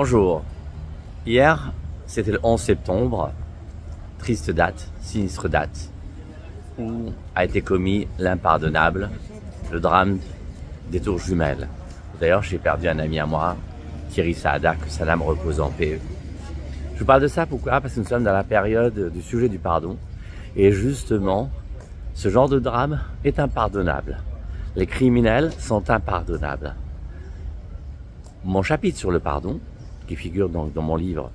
Bonjour. Hier, c'était le 11 septembre, triste date, sinistre date, où a été commis l'impardonnable, le drame des Tours Jumelles. D'ailleurs, j'ai perdu un ami à moi, Thierry Saada, que sa âme repose en paix. Je vous parle de ça pourquoi? Parce que nous sommes dans la période du sujet du pardon. Et justement, ce genre de drame est impardonnable. Les criminels sont impardonnables. Mon chapitre sur le pardon, qui figure donc dans mon livre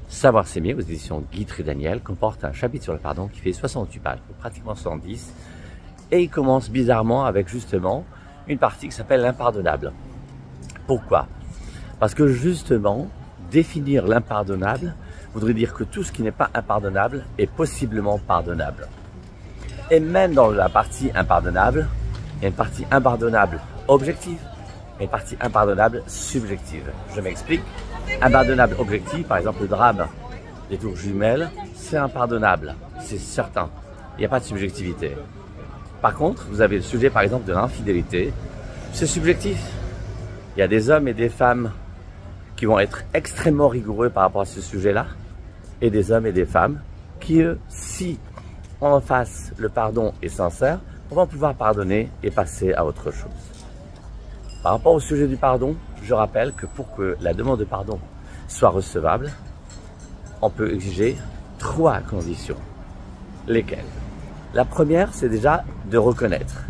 Savoir s'aimer aux éditions Guy Trédaniel, comporte un chapitre sur le pardon qui fait 68 pages, pratiquement 110, et il commence bizarrement avec justement une partie qui s'appelle l'impardonnable. Pourquoi? Parce que justement, définir l'impardonnable voudrait dire que tout ce qui n'est pas impardonnable est possiblement pardonnable. Et même dans la partie impardonnable, il y a une partie impardonnable objective et une partie impardonnable subjective. Je m'explique. Impardonnable objectif, par exemple le drame des Tours Jumelles, c'est impardonnable, c'est certain. Il n'y a pas de subjectivité. Par contre, vous avez le sujet par exemple de l'infidélité, c'est subjectif. Il y a des hommes et des femmes qui vont être extrêmement rigoureux par rapport à ce sujet-là, et des hommes et des femmes qui, si en face le pardon est sincère, vont pouvoir pardonner et passer à autre chose. Par rapport au sujet du pardon, je rappelle que pour que la demande de pardon soit recevable, on peut exiger 3 conditions. Lesquelles? La première, c'est déjà de reconnaître.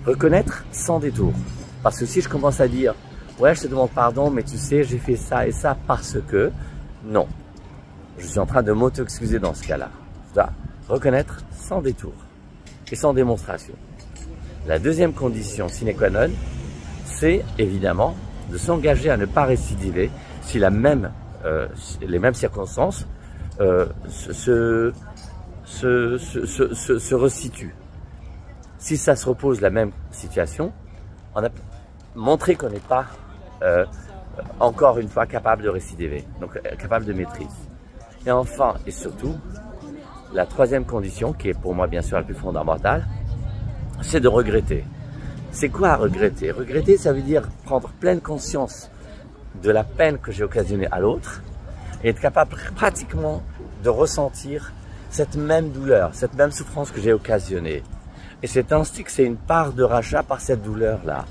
Reconnaître sans détour. Parce que si je commence à dire « Ouais, je te demande pardon, mais tu sais, j'ai fait ça et ça parce que… » Non. Je suis en train de m'auto-excuser dans ce cas-là. Je dois reconnaître sans détour et sans démonstration. La deuxième condition sine qua non, c'est évidemment de s'engager à ne pas récidiver si les mêmes circonstances se resituent. Si ça se repose la même situation, on a montré qu'on n'est pas encore une fois capable de récidiver, donc capable de maîtrise. Et enfin et surtout, la troisième condition, qui est pour moi bien sûr la plus fondamentale, c'est de regretter. C'est quoi regretter? Regretter, ça veut dire prendre pleine conscience de la peine que j'ai occasionnée à l'autre et être capable pratiquement de ressentir cette même douleur, cette même souffrance que j'ai occasionnée. Et c'est ainsi que c'est une part de rachat par cette douleur-là.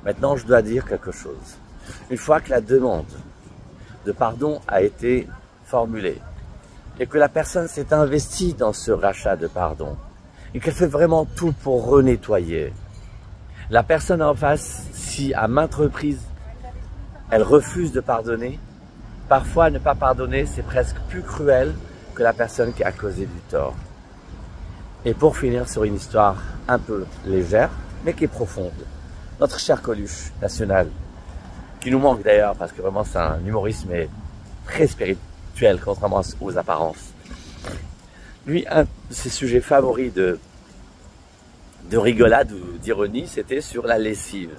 Maintenant, je dois dire quelque chose. Une fois que la demande de pardon a été formulée et que la personne s'est investie dans ce rachat de pardon et qu'elle fait vraiment tout pour renettoyer, la personne en face, si à maintes reprises, elle refuse de pardonner, parfois ne pas pardonner, c'est presque plus cruel que la personne qui a causé du tort. Et pour finir sur une histoire un peu légère, mais qui est profonde, notre cher Coluche national, qui nous manque d'ailleurs, parce que vraiment c'est un humoriste mais très spirituel, contrairement aux apparences. Lui, un de ses sujets favoris de rigolade ou d'ironie, c'était sur la lessive.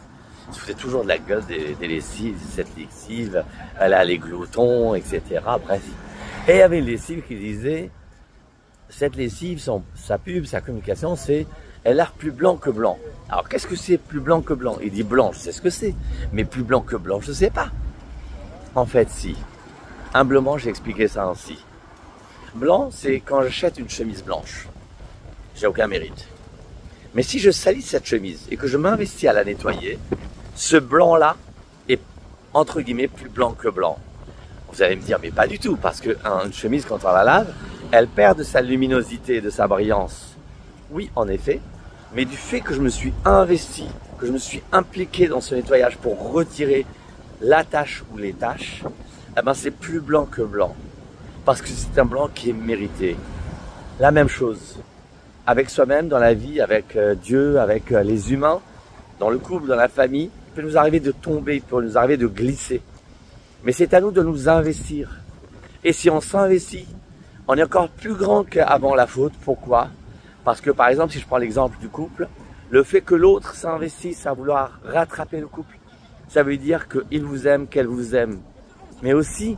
Il se foutait toujours de la gueule des lessives, cette lessive, elle a les gloutons, etc. Bref. Et il y avait une lessive qui disait, cette lessive, sa pub, sa communication, c'est elle a l'air plus blanc que blanc. Alors qu'est-ce que c'est plus blanc que blanc? Il dit blanc, je sais ce que c'est, mais plus blanc que blanc, je ne sais pas. En fait, si. Humblement, j'ai expliqué ça ainsi. Blanc, c'est quand j'achète une chemise blanche. J'ai aucun mérite. Mais si je salis cette chemise et que je m'investis à la nettoyer, ce blanc-là est entre guillemets plus blanc que blanc. Vous allez me dire, mais pas du tout, parce qu'une chemise, quand on la lave, elle perd de sa luminosité, de sa brillance. Oui, en effet, mais du fait que je me suis investi, que je me suis impliqué dans ce nettoyage pour retirer la tache ou les taches, eh ben c'est plus blanc que blanc, parce que c'est un blanc qui est mérité. La même chose avec soi-même, dans la vie, avec Dieu, avec les humains, dans le couple, dans la famille, il peut nous arriver de tomber, il peut nous arriver de glisser. Mais c'est à nous de nous investir. Et si on s'investit, on est encore plus grand qu'avant la faute. Pourquoi? Parce que par exemple, si je prends l'exemple du couple, le fait que l'autre s'investisse à vouloir rattraper le couple, ça veut dire qu'il vous aime, qu'elle vous aime. Mais aussi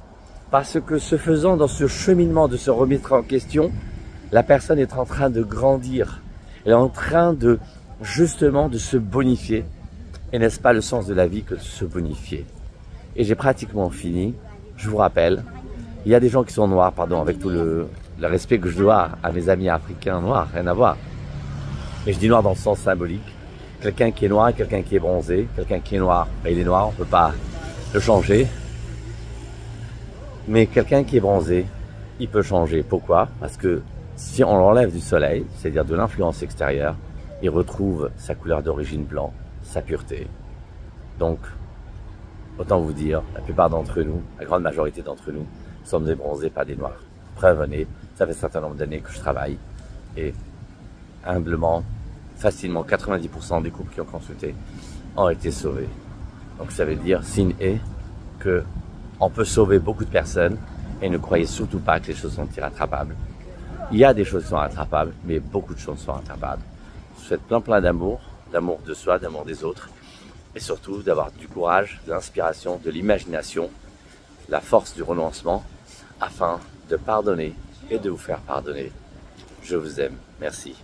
parce que ce faisant, dans ce cheminement de se remettre en question, la personne est en train de grandir. Elle est en train de, justement, de se bonifier. Et n'est-ce pas le sens de la vie que de se bonifier? Et j'ai pratiquement fini. Je vous rappelle, il y a des gens qui sont noirs, pardon, avec tout le respect que je dois à mes amis africains noirs, rien à voir. Et je dis noir dans le sens symbolique. Quelqu'un qui est noir et quelqu'un qui est bronzé. Quelqu'un qui est noir, ben il est noir, on ne peut pas le changer. Mais quelqu'un qui est bronzé, il peut changer. Pourquoi? Parce que si on l'enlève du soleil, c'est-à-dire de l'influence extérieure, il retrouve sa couleur d'origine blanc, sa pureté. Donc, autant vous dire, la plupart d'entre nous, la grande majorité d'entre nous, sommes des bronzés, pas des noirs. Preuve en est, ça fait un certain nombre d'années que je travaille et humblement, facilement, 90% des couples qui ont consulté ont été sauvés. Donc ça veut dire, signe est que on peut sauver beaucoup de personnes et ne croyez surtout pas que les choses sont irrattrapables. Il y a des choses qui sont rattrapables, mais beaucoup de choses sont rattrapables. Je vous souhaite plein d'amour, d'amour de soi, d'amour des autres, et surtout d'avoir du courage, de l'inspiration, de l'imagination, la force du renoncement, afin de pardonner et de vous faire pardonner. Je vous aime. Merci.